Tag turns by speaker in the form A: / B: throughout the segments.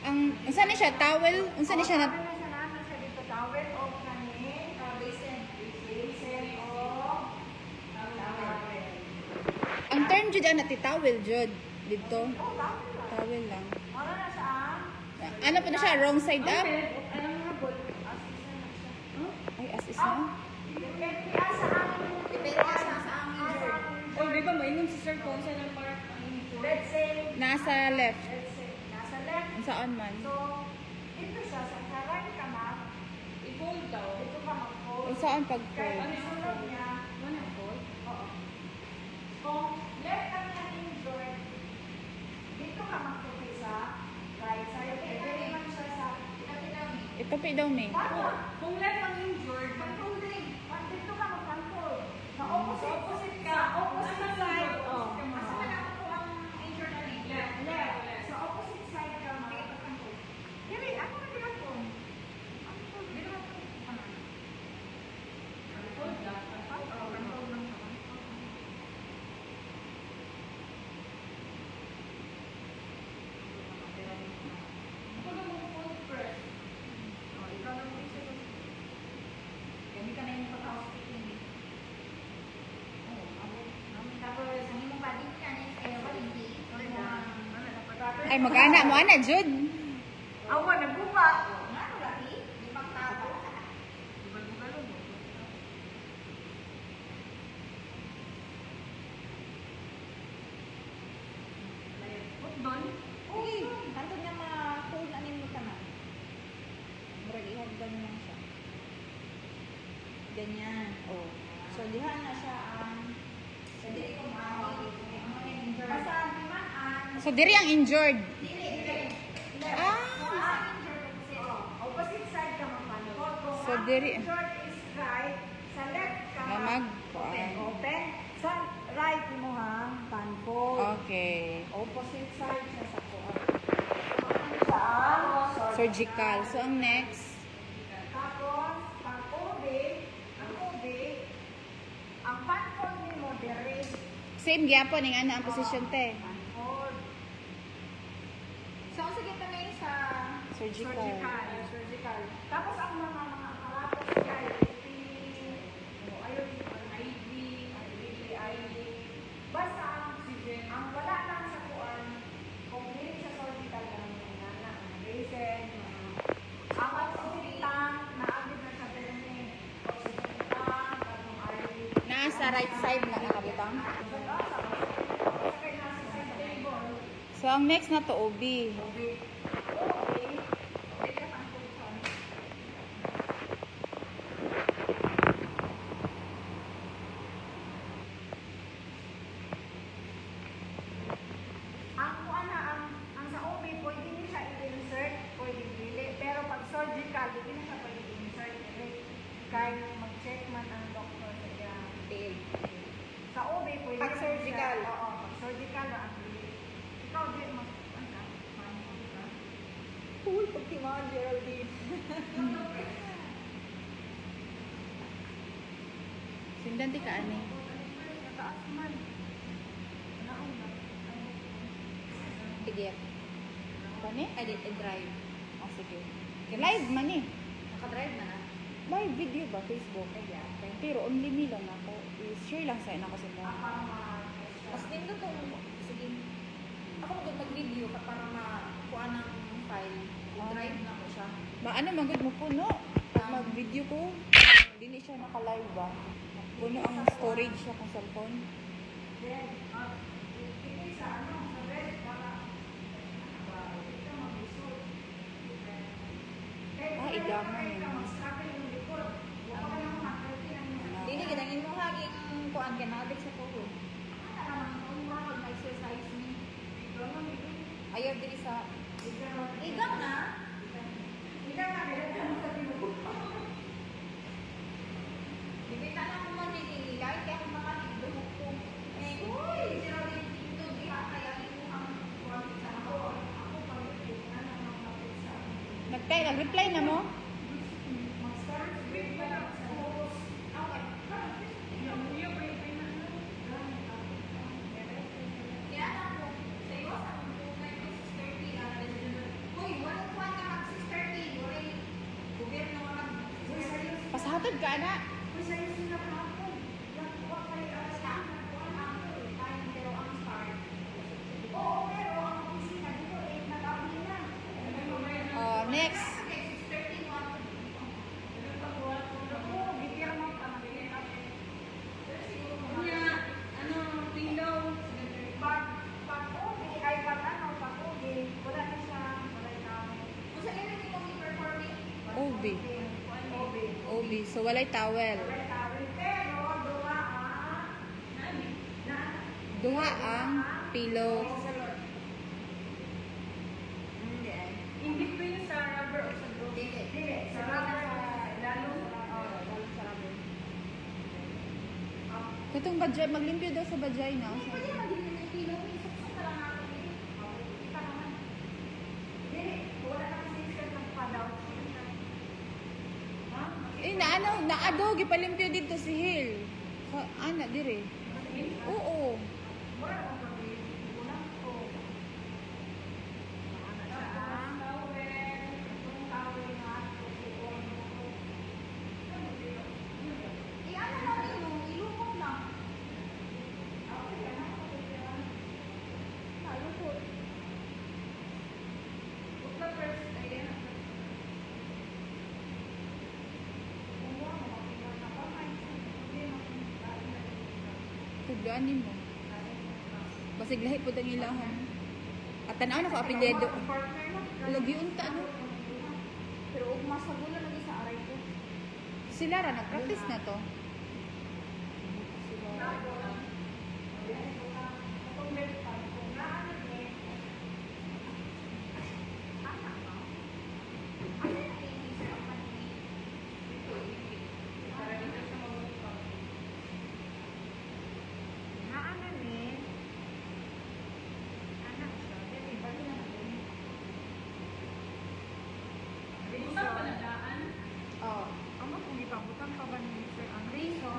A: Ang unsa ni siya towel? Unsa ni siya na
B: towel o kanin, basin o towel.
A: ang term jud ana ti towel jud dito. Towel lang.
B: Ano na siya?
A: Ano pa na siya wrong side up?
B: Ano nga bol?
A: Ay as is na.
B: Depende sa amin.
C: Oh, di ba maingon si Sir kung saan ang park ang injured?
B: Let's say
A: Nasa left.
B: nasa left.
A: Saan man?
B: So, dito siya sa right ka ma'am.
C: I-fold daw.
B: Dito ka mag-fold.
A: Saan pag
B: Kaya
A: fold?
B: ang sunod niya,
C: Ano yung fold?
B: oo. Kung left ka niya injured, dito ka mag-fold sa right side. Pwede naman siya sa
A: Ito pa daw ni.
C: Kung left ang injured,
B: control din. Dito ka mag-control. Sa opposite ka. Opposite side.
C: Oh.
B: Left. Sa opposite side ka mag-control. Dili, ako na ginagawa. Dito ka
C: fold lang.
B: control lang siya.
C: Ako na mo fold first.
B: Ikaw na mo isa. Hindi ka na yung pagka-hospital.
A: Ay mag-ana mo ana jud.
B: Awa, nagbuka.
C: Doon?
B: Uy, kanto niya ma-hold anin mo ka na. Murag ihagdan niya siya. Ganyan. Oh. So, diha na siya ang basta naman ang
A: So diri ang injured. Ah,
B: opposite side ka magpanod.
A: So, diri.
B: Short is right. Sa left ka
A: Mamag.
B: open. Sa right mo ha, panfold.
A: Okay.
B: Opposite side siya sa kuha. Sa
A: Surgical. So ang next,
B: tapos, ang OB, ang panfold ni mo, there is
A: same gyapon ning ana ang position te.
B: panfold. So, sige kami sa
A: Surgical.
B: surgical. Tapos, ang mga aparatos niya, ayun, IV, basta, ang wala lang sa kuan, kung hindi sa surgical lang, ang basin, ang oxygen tank, naabit na sa permit, oxygen tank, ang IV,
A: Nasa right side na nakabutang. So ang next na to OB.
B: Ang sa OB, pwede niyo siya i-insert, pwede dili. Pero pag surgical, hindi na siya pwede i-insert. Kahit mag-check man ang doctor sa iya. Sa OB, pwede
A: Pag
B: na
A: surgical.
B: siya. Oo, pag surgical na ang dili. Ikaw, di mag... Uy, pagtimaan, Geraldine.
A: Sindanti ka ani.
B: Nataas man.
A: Sige. Kani?
C: Edit and drive.
A: Oh, sige. Live man eh.
C: Nakadrive na na.
A: Live video ba Facebook? Pero only me lang ako. I-share lang sa ina kasi mo.
C: Mas din to sige. Ako mag-video ka para makuha ng file. Drive na ko siya.
A: Maano magud mo puno. Pag mag-video ko, dili siya naka-live ba? Puno ang storage siya kung cellphone. Ah, idamon yun.
C: Dili gidangin mo hagi kuan kanabik sa tulo. Ayaw diri sa igang na. Bibita na ko man dili kahit kaya kung makakita ko. Uy, sira din dito diha kaya imo ang kuan sa ako. Ako pag
A: Nag-reply na mo?
C: Kaya ako, sa iyo, sa mga 30, 30,
A: Hantod ka na.
B: Kung sa'yo sila kahapon, nagkuha kayo alas na, nagkuha na ako eh. Tayo, pero ang start. Oo, pero ang opisina dito eh, nag-abli na.
A: Next.
B: Oo, bigyan mo ka, mabigyan kami. Pag-uwi, ay pag-ano, pag-uwi, wala na siya, wala ikaw.
A: OB.
B: Obi.
A: OB. So, walay towel.
B: Wala tawin, pero duwa na,
A: Duha ang pillow.
B: in between sa rubber o sa glove? Dili, sa rubber, lalo sa rubber.
A: Katong bajay, maglimpyo daw sa bajay na.
B: Dili, wala na kasi siya nagpadaw. Ha?
A: Eh, naado, gipalimpyo dito si Hill. Ana, dire. Oo.
B: Wala akong pag-ibig. Wala ko. Tapos, itong towel nga, tutuon mo. Ako yan, ako yan. Nalukot. Bukla first, ayan. Kung wala, makiwan na ba? Hindi, makiwan na.
A: Tugdaan mo. Basig lahi po ang ilahon. At tanaw na ko apelyido. Lagi unta no.
B: Pero ugma sa gulo lagi sa aray ko.
A: Sila ra nag-practice na to. Oh.
B: Amo kung ipabutan pa ba ni Sir Reason?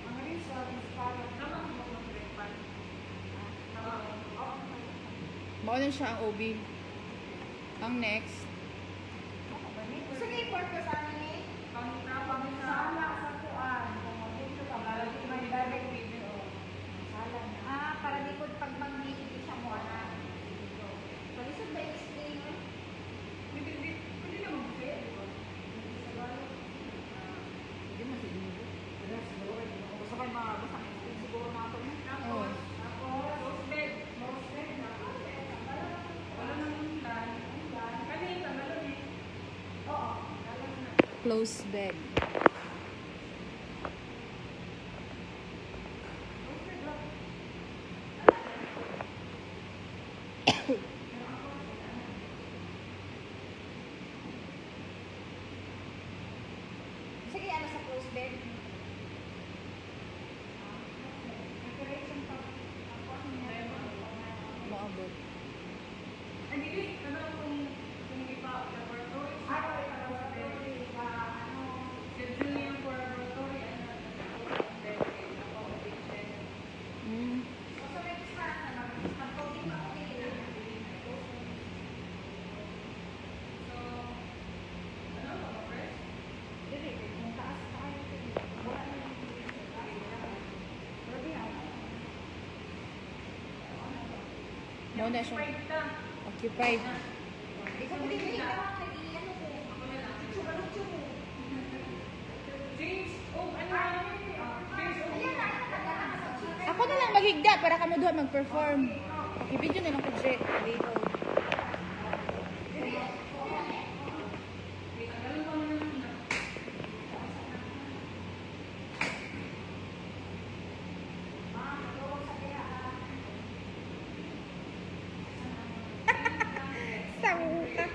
B: Ang reason is para
A: Mao na siya ang OB. Ang next.
B: Sala sa kuan. Kung dito ka ba, may direct video. Sala na.
C: Para di ko pag mag-meeting siya mo na. Palisod ba explain mo?
B: Pwede na mag-fail. Hindi mo siguro. Gusto kayo basta siguro na ako.
A: Oh.
B: Rose bed. Rose bed na. Wala nang ulan. Kanina, balon eh. Oo.
A: Close bed.
C: Sige, ano sa close bed?
A: Maabot.
B: Hindi, tanong kung ipa laboratory. Laboratory. Schedule yung for laboratory.
C: So, may start na lang. Pag-coding pa, okay na.
B: So, ano ba, first?
C: Dili, kung taas tayo, wala na yung
A: Mao na siya.
B: Five ka.
A: Occupied.
C: Ikaw mo din, ikaw, nag-iano ko. Sugalutyo mo.
B: James, oh, ano James, oh.
C: Ayan na, nagdala sa chicken.
A: Ako na lang maghigda para kamo duha mag-perform. Okay, video na lang ko Jet. Later.
B: Ganun pa naman na.
A: Sauka.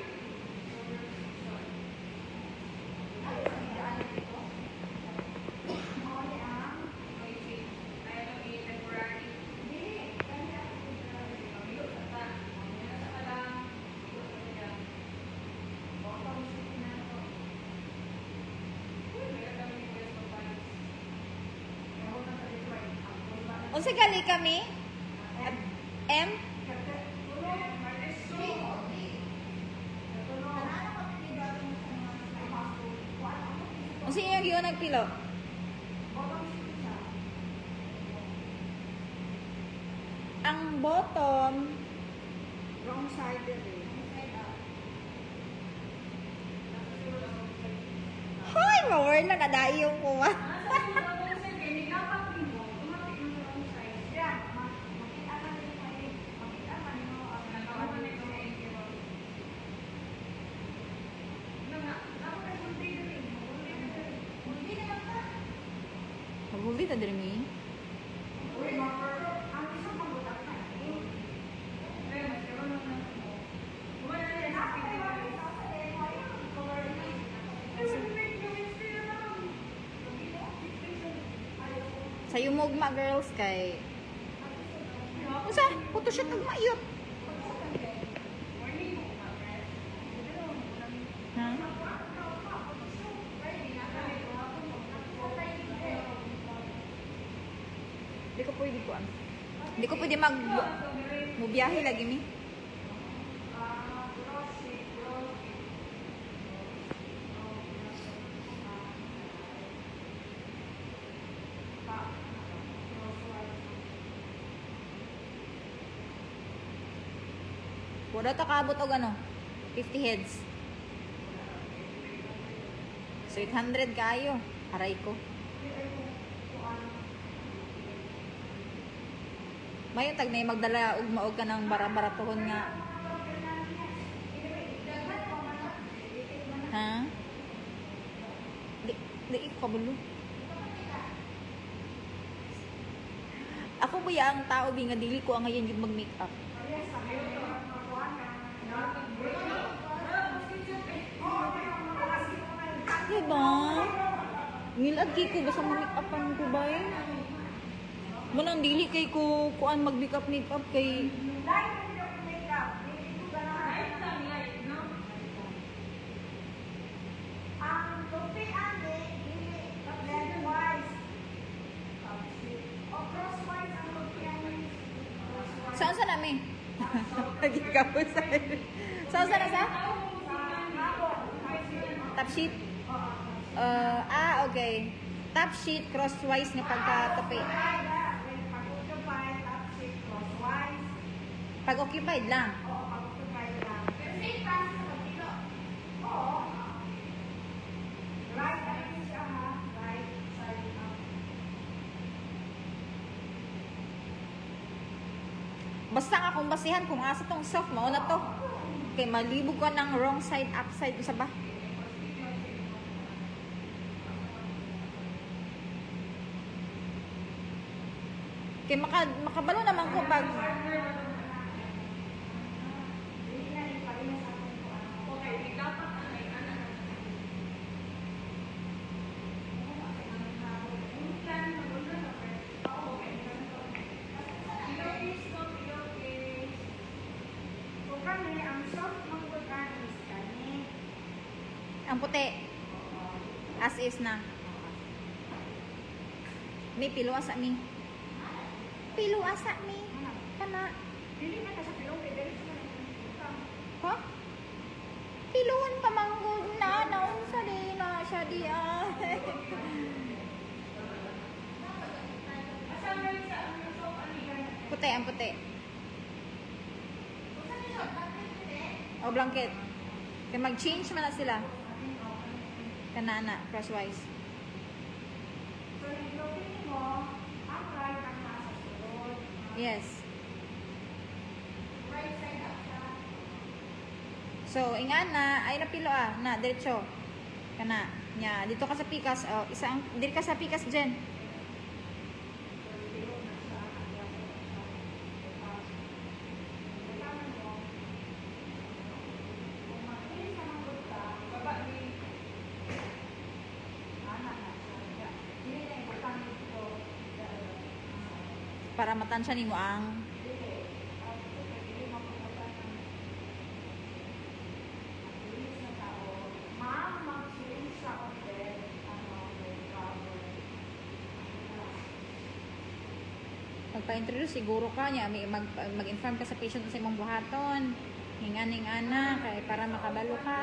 A: Unsa gali kami? M? O sino yung yun nagpilo? Ang bottom,
B: Wrong side din eh.
A: hoy, mawar na kadayong ko ba? Maguldi ta diri mi. Sa yumugma girls kay usa, photoshoot ug maayot. Ha? Di ko pwede ko ano. Di ko pwede mubiyahe lagi mi. Wala ta kaabot og ano? 50 heads. So 800 kayo. Aray ko. Mayon tag na magdala og maog ka ng bara-baratohon nga. Ha? Di ko kabulo. Ako ba ang tao bi nga dili ko ang ngayon yung mag-makeup? Diba? Ngilagi ko basta mag-makeupan ko ba eh? Munang dili kay ko kuan mag-makeup kay saan sa namin? Lagi ka po sa saan sa nasa? Top sheet? Okay. Top sheet crosswise nga pagkatapi. Pag occupied lang. Basta nga kung basihan kung asa tong soft mao na to. Kay malibog ka ng wrong side, upside sa ba? Kay makabalo naman ko pag ang puti as is na may pilo asa mi kana ha piluan pa manggod na naon sa di na siya di puti ang puti o blanket kaya mag-change man na sila kanana crosswise. Yes. So, ingan na ay napilo na diretso. Kana nya dito ka sa pikas isang diri ka sa pikas diyan. Para matansya nimo ang Magpa-introduce siguro ka niya, mag-inform ka sa patient sa imong buhaton. Hinganing ana kay para makabalo ka.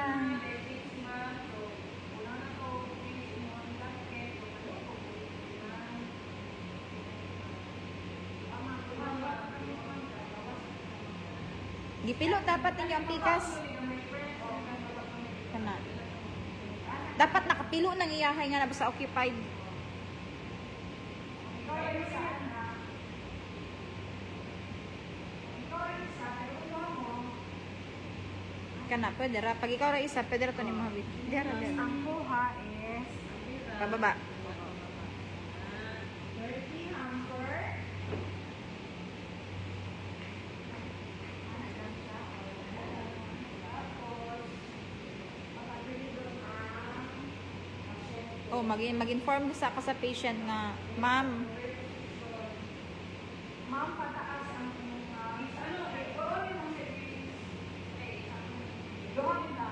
A: Gipilo dapat ninyo ang pikas. Kana. Dapat nakapilo nang iyahay nga na basta occupied. Kana pwede ra pag ikaw ra isa pwede ra to ni mahawit. Dira dira.
B: Ang kuha is
A: Pababa.
B: 30 hamper.
A: Oh, mag-inform sa ka sa patient nga, ma'am,
B: Ma'am, pataas ang doon na.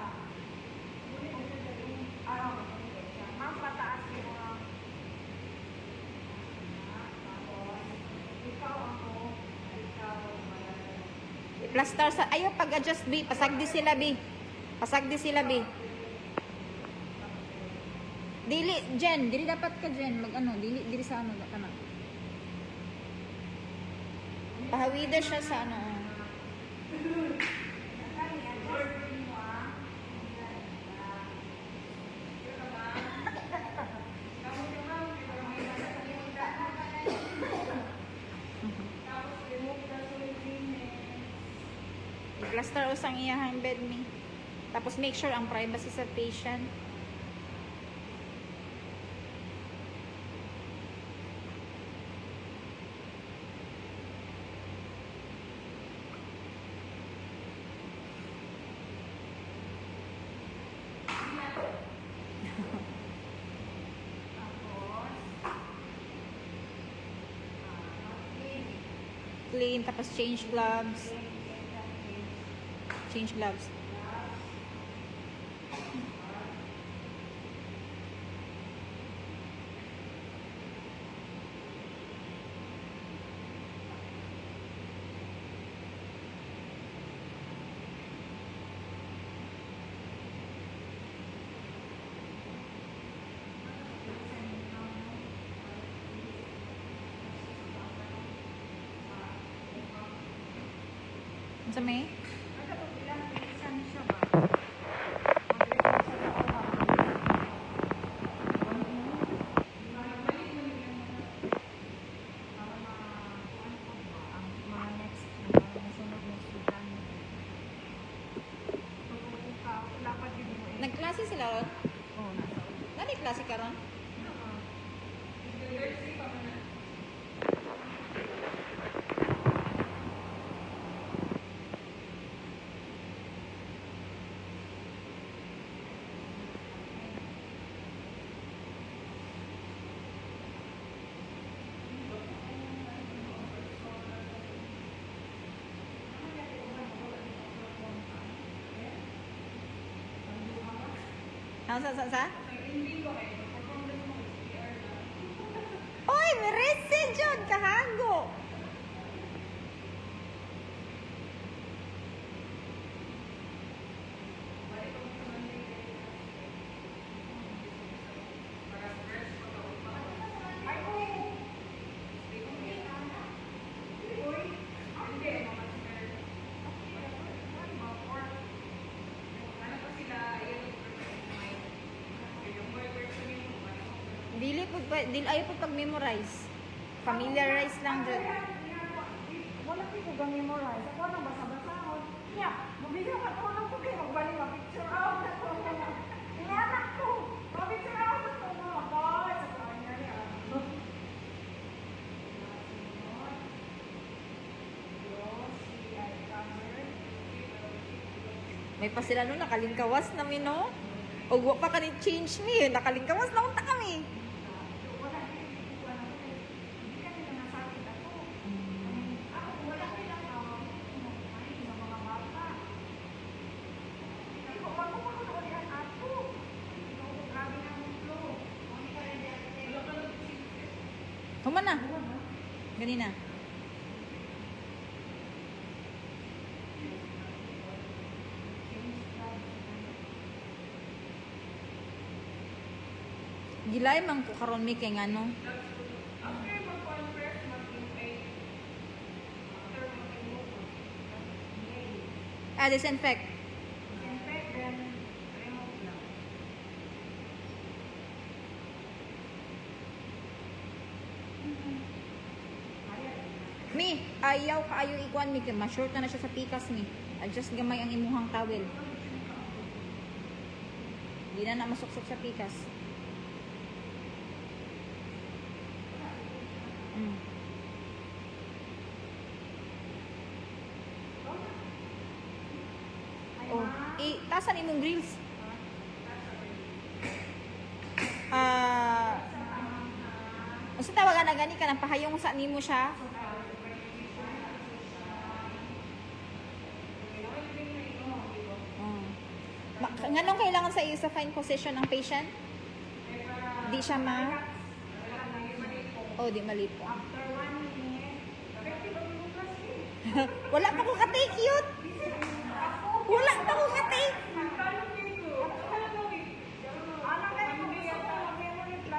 B: Ma'am, pataas yung mga ikaw ako, ikaw
A: plaster sa ayo pag-adjust bi, pasagdi sila bi. Pasagdi sila bi. Dili Jen, dili dapat ka Jen mag ano, dili sa ano kana. Pahawida siya sa ano. Plaster usang iyahang bed mi. Tapos make sure ang privacy sa patient. Clean, tapos change gloves. Change gloves. Sa may? Nagklase sila ron?
B: Oo, nasa
A: Nani klase ka ron? Sa? Oy, may resin dyan, kahago. Dili ayo po pag-memorize. Familiarize lang dyan.
B: wala ko kang memorize. Ako nang basa-basahon. Nya, mabigyan ka ko ng kuki, magbalik ka picture out na ko. Inanak ko. Picture out na ko mga boys. Sa kanya niya.
A: May pa sila no, nakalingkawas na mi no. Og wa pa kani change mi, nakalingkawas na unta kami. Human na. Ganina. Gilay man ko karon mi kay ngano.
B: After mag-converse, mag-infect. After mag-remove.
A: Disinfect.
B: Disinfect, then remove lang.
A: Mi, ayaw kaayo ikuan mi kay ma-short na siya sa pikas mi. Adjust gamay ang imuhang towel. Di na masuksok sa pikas. Oh, tasan imong grills. Unsa tawagan na gani ka nang pahayong sa nimo siya? Nganong kailangan sa iyo sa fine position ng patient? Di siya di malipo.
B: After 1 minute, effective ang remove kasi.
A: Wala pa ko ka-take yun. Wala pa ko ka-take.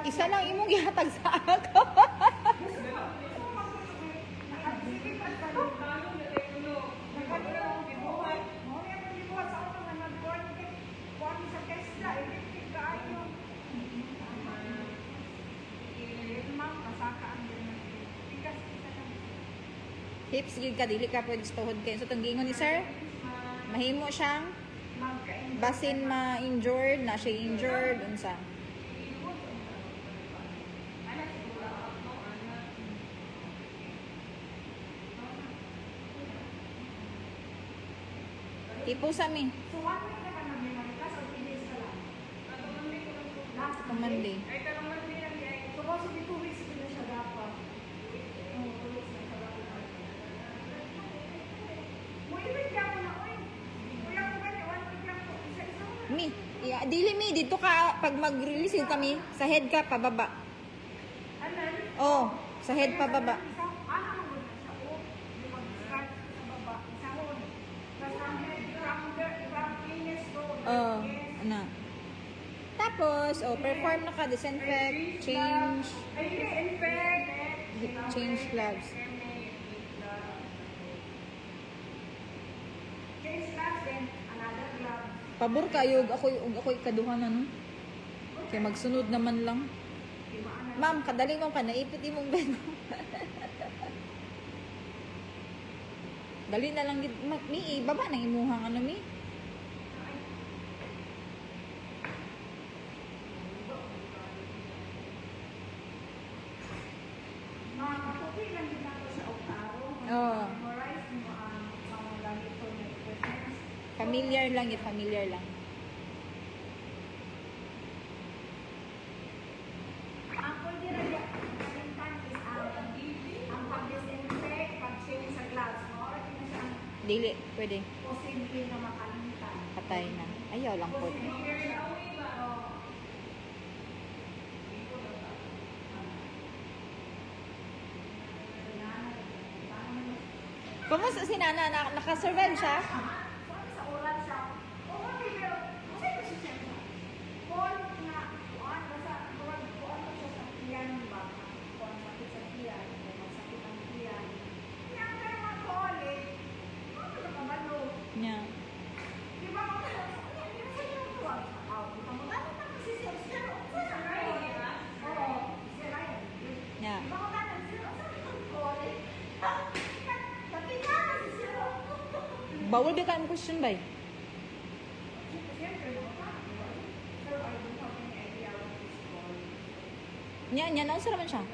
A: Isa lang imong gihatag sa ako. Hips gid ka dili ka pwede tuhod kay so tunggingon ni sir. Mahimo siyang basin ma-injured na siya injured unsa. Tipo sa mi.
B: So 1 week na ka nag-memoritas o 3 days ka lang? Last
A: Monday.
B: Supposed to be 2 weeks ko na siya dapat. 2 weeks na siya dapat. Muibig ka mo na, oy. Kuya ko ba niya, 1 week lang po. Isa-isa mo na.
A: Mi, dili mi dito ka pag mag-release kami sa head ka pababa.
B: Anan?
A: Oh, sa head pababa. Ana. Tapos, perform na ka, disinfect, change gloves. Pabor kayo, ako'y kaduhan na, no? Kaya magsunod naman lang. Ma'am, kadali mo pa, naipit imong bed. Dali na lang, mi, baba nang imuhang ano, mi? Familiar lang yun, familiar lang.
B: Ang pwede rin yung kalintan is ang pag-disinfect, pag-change sa gloves mo, or siya
A: Dili, pwede.
B: posible na makalimutan.
A: Patay na. Ayaw lang po. Kumusta si Nana? Naka-survive siya?
B: Sa oras siya, pero kasi kasi siya Paul na kuan basta kuan ko siya sa tiyan ba? Kuan sakit sa tiyan, sakit ang tiyan. Kaya pero mag-college, ano na kabalo?
A: Niya.
B: Di ba ako sa kuan? Tamo na kasi siya sa Ryan. Oo, si Ryan.
A: Niya.
B: Di ba ako na siya sa college?
A: Bawal ba ka ang question ba? Niya, naunsa naman siya?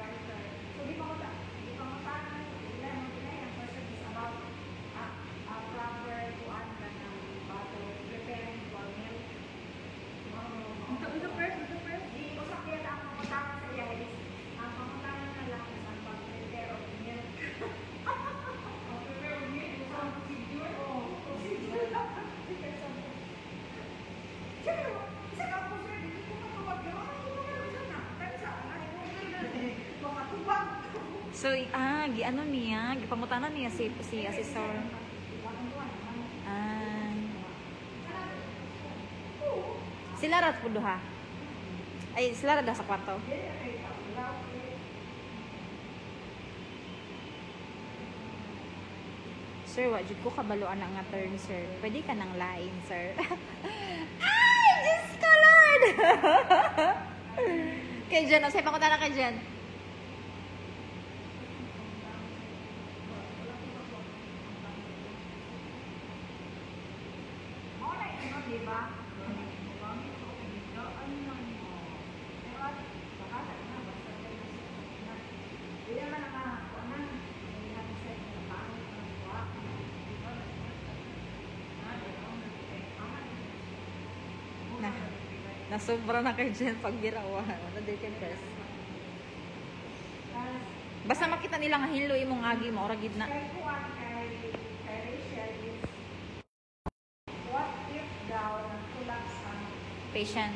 A: So, giano niya, gipangutanan niya si assessor. Sila rat po duha. Ay, sila na sa kwarto. Sir, wajud ko kabaluan na nga turn, sir. Pwede ka nang lain, sir. Ay, Diyos ko, Lord! Kay Jen, o, sa'yo pakunta na kay Jen. Nasobra na kay Jen pag girawa. Ano din kay press. Basta makita nila nga hilo imong agi mo ora gid na.
B: What if daw nag-collapse ang
A: Patient.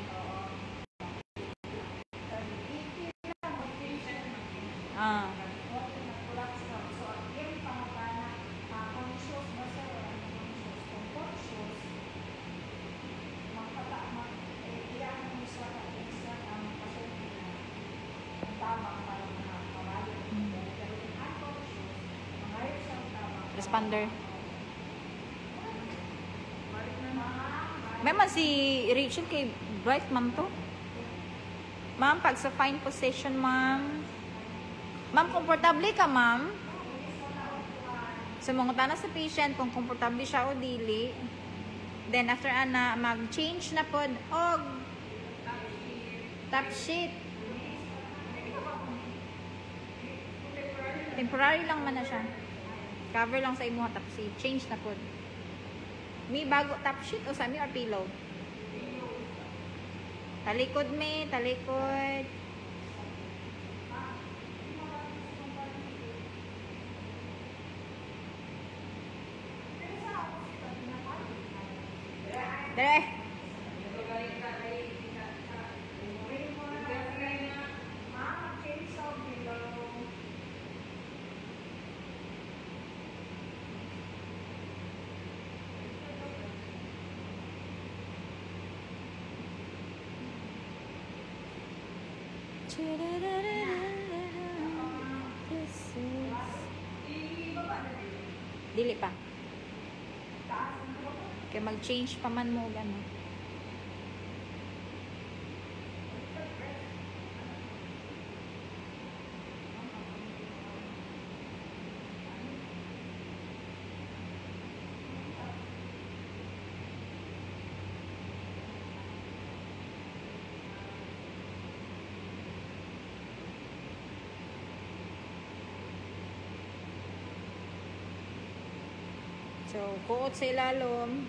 A: Ah.
B: what if nag-collapse daw? So, ang iyong pangutana, conscious ba siya o unconscious? Kung conscious, iyan mo siya ang pasyente na ang tamang para makawalan. Pero kung unconscious, mangayon siya ang tamang.
A: Responder. May man si Rachel kay Bright, ma'am to. Ma'am, pag sa fine possession, ma'am. Ma'am, komportable ka, ma'am? Sumungutan na sa patient kung komportable siya o dili. Then, after ana, mag-change na pod og top sheet. Temporary lang man na siya. Cover lang sa imuha top sheet. Change na pod. May bago top sheet o sa mi or pillow? Talikod me, talikod. Dere. Dili pa. Kaya mag-change pa man mo ano. So, kuot sa ilalom.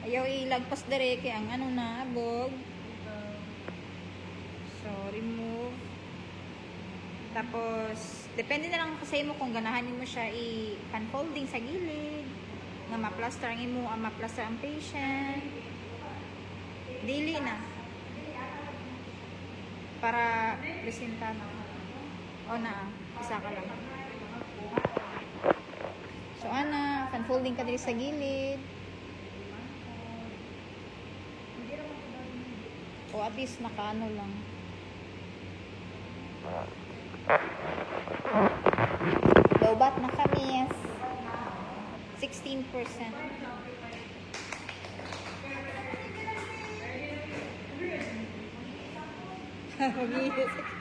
A: Ayaw ilagpas dire kay ang ano na, abog. So, remove. Tapos, depende na lang kasi mo kung ganahan mo siya i-unfolding sa gilid. Nga ma-plaster ang imo, ang ma-plaster ang patient. Dili na. Para presenta na. O na, isa ka lang. So, ana, unfolding ka dito sa gilid. O at least nakaano lang. Lobat na kami. 16%. Mag-iisip.